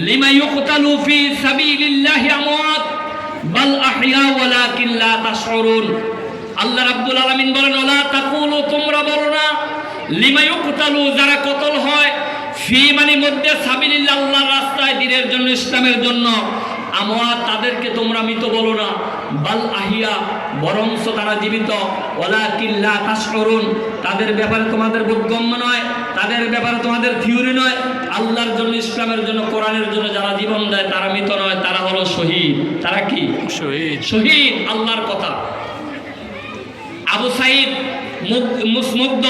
Lima ইউকতালু ফি সাবিলিল্লাহি আমওয়াত বাল আহইয়া ওয়ালাকিন লা তাশউরুন। আল্লাহ রাব্বুল আলামিন বলেন, ওয়ালা তাকুলু, তোমরা বলো না, লিমা ইউকতালু, যারা কতল হয়, ফি মানে মধ্যে, সাবিলিল্লাহ, আল্লাহর রাস্তায়, দ্বীনের জন্য, ইসলামের জন্য, আমওয়াত, তাদেরকে তোমরা মৃত বলো না, বাল আহিয়া, বরংস তারা জীবিত, ওয়ালাকিন লা তাশউরুন, তাদের ব্যাপারে তোমাদের বোধগম্য নয়, তাদের ব্যাপারে তোমাদের থিওরি নয়। আল্লাহর জন্য, ইসলামের জন্য, কোরআনের জন্য যারা জীবন দেয় তারা মৃত নয়, তারা হলো শহীদ। তারা কি? শহীদ। শহীদ আল্লাহর কথা। আবু সাঈদ মুসমুগ্ধ,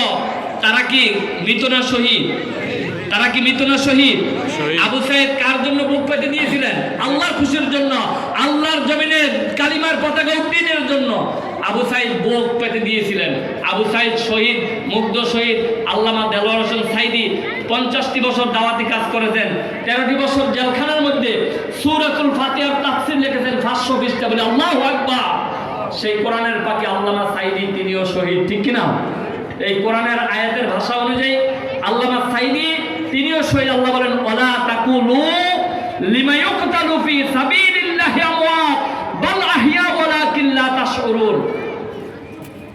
তারা কি মৃত না শহীদ? তারা কি মৃত না শহীদ? আবু সাঈদ কার জন্য বুক পেতে দিয়েছিলেন? আল্লাহর খুশির জন্য, আল্লাহর জমিনে কালিমার পতাকা উত্তোলনের জন্য আবু সাঈদ বুক পেতে দিয়েছিলেন। আবু সাঈদ শহীদ, মুগ্ধ শহীদ। আল্লামা দেলোয়ার হোসেন সাঈদী 50টি বছর দাওয়াতি কাজ করেছেন, 13টি বছর জেলখানার মধ্যে সূরাতুল ফাতিহার তাফসীর লিখেছেন 500 পৃষ্ঠা বলে। আল্লাহু আকবার। সেই কোরআনের পাখি আল্লামা সাঈদী, তিনিও শহীদ, ঠিক কিনা? এই কোরআনের আয়াতের ভাষা অনুযায়ী আল্লামা সাঈদী তিনিও শহীদ। আল্লাহ বলেন, ওয়ালা তাকুলু লিমা ইউকতালু ফি সাবিলিল্লাহি আমওয়াত বাল আহইয়া ওয়ালাকিন লা তাশউরুন।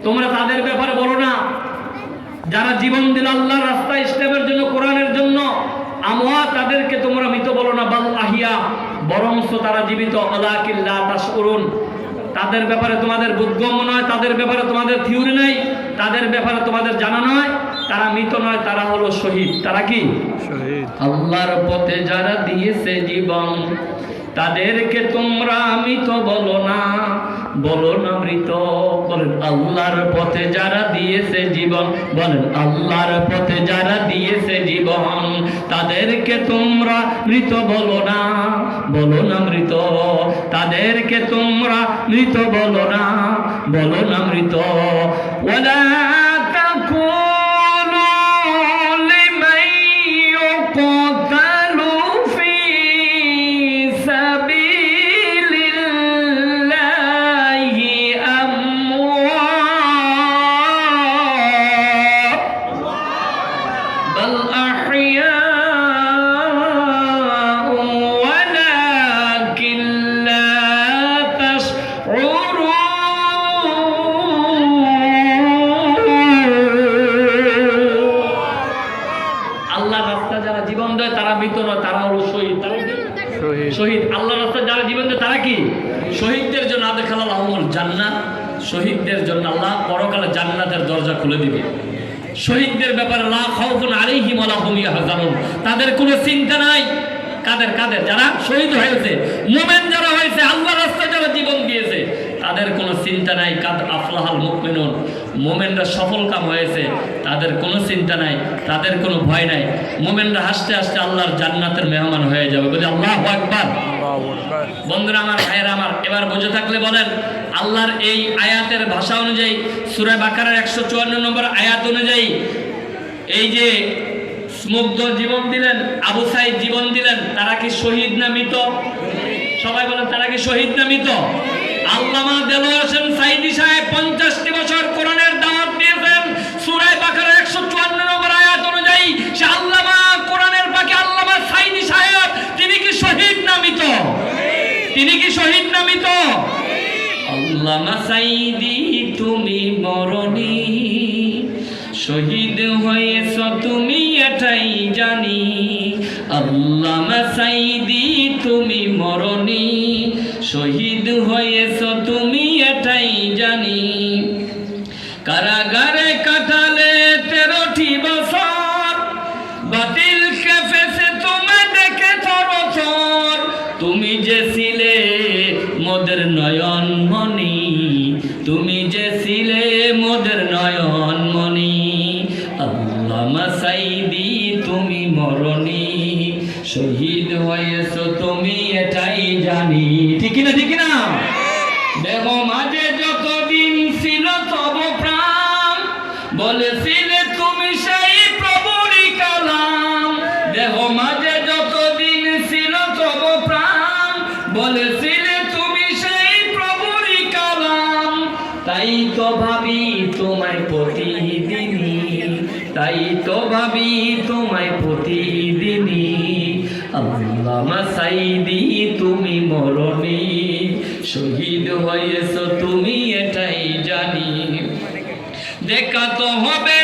তোমরা তাদের ব্যাপারে বলো না যারা জীবন দিল আল্লাহর রাস্তায়, ইসলামের জন্য, কোরআনের জন্য, আমওয়াত, তাদেরকে তোমরা মৃত বলো না, বাল আহিয়া, বরংস তারা জীবিত, ওয়ালাকিন লা তাশউরুন, তাদের ব্যাপারে তোমাদের বোধগম্য নয়, তাদের ব্যাপারে তোমাদের থিওরি নাই, তাদের ব্যাপারে তোমাদের জানা নয়, তারা মৃত নয়, তারা হলো শহীদ। তারা কি? শহীদ। আল্লাহর পথে যারা দিয়েছে জীবন, তাদেরকে তোমরা মৃত বলো না, বলো না মৃত। বলেন, আল্লাহর পথে যারা দিয়েছে জীবন, বলেন, আল্লাহর পথে যারা দিয়েছে জীবন, তাদেরকে তোমরা মৃত বলো না, বলো না মৃত। তাদেরকে তোমরা মৃত বলো না, বলো না মৃত। ওয়ালা তাকুলু লিমান ইউকতালু ফি সাবিলিল্লাহি আমওয়াত বাল আহইয়া ওয়ালাকিন লা তাশউরুন। আল্লাহর রাস্তায় যারা জীবন দেয় তারা মৃত নয়, তারা হলো শহীদ। তারা কি? শহীদ। আল্লাহর রাস্তায় যারা জীবন দেয় তারা কি? শহীদদের জন্য আদখালাহুমুল জান্নাহ, শহীদদের জন্য আল্লাহ পরকালে জান্নাতের দরজা খুলে দিবে। শহীদদের ব্যাপারে লা খাউফুন আলাইহিম ওয়া লা হুম ইয়াহজানুন, তাদের কোনো চিন্তা নাই। কাদের? কাদের? যারা শহীদ হয়েছে, মুমিন যারা হয়েছে, আল্লাহর রাস্তায় যারা জীবন দিয়েছে, তাদের কোনো চিন্তা নাই। কাদ আফলাহাল মুমিনুন, মুমিনরা সফল কাম হয়েছে, তাদের কোনো চিন্তা নাই, তাদের কোনো ভয় নাই। মুমিনরা হাসতে হাসতে আল্লাহর জান্নাতের মেহমান হয়ে যাবে। বলি আল্লাহু আকবার। বন্ধুরা আমার, ভাইয়েরা আমার, এবার বুঝে থাকলে বলেন, আল্লাহর এই আয়াতের ভাষা অনুযায়ী, সূরা বাকারার 154 নম্বর আয়াত অনুযায়ী, এই যে মুগ্ধ জীবন দিলেন, আবু সাঈদ জীবন দিলেন, তারা কি শহীদ না মৃত? সবাই বলেন, তারা কি শহীদ না মৃত? আল্লামা দেলোয়ার হোসেন সাঈদী সাহেব 50টি বছর কোরআনের দাওয়াত দিয়েছেন। সূরা বাকারার 154 নম্বর আয়াত অনুযায়ী সে আল্লামা, কোরআনের পাখি আল্লামা সাঈদী সাহেব, তিনি কি শহীদ না মৃত? তিনি কি শহীদ না মৃত? আল্লামা সাঈদী তুমি মরণী, শহীদ হয়েছ তুমি এটাই জানি। আল্লামা সাঈদী তুমি মরণী, শহীদ হয়েছ তুমি এটাই জানি। কারাগারে কাটালে 13টি বছর, বাতিল খেপেছে তোমায় দেখে থরথর। তুমি যে ছিলে মোদের নয়ন মণি, তুমি যে ছিলে মোদের নয়ন মণি। আল্লামা সাঈদী তুমি মরণী, শহীদ হয়েছ তুমি এটাই জানি। ঠিক না? ঠিক না? দেখো মাঝে যতদিন ছিল তব প্রাণ, বলেছিলে তুমি সেই প্রভুরই কালাম। দেখো মাঝে যতদিন ছিল তব প্রাণ, বলেছিলে তুমি সেই প্রভুরই কালাম। তাই তো ভাবি তোমায় প্রতিদিনই, তাই তো ভাবি তোমায় প্রতিদিনই। আল্লামা সাইদি তুমি মরণি, শহীদ হয়েছো তুমি এটাই জানি। দেখা তো হবে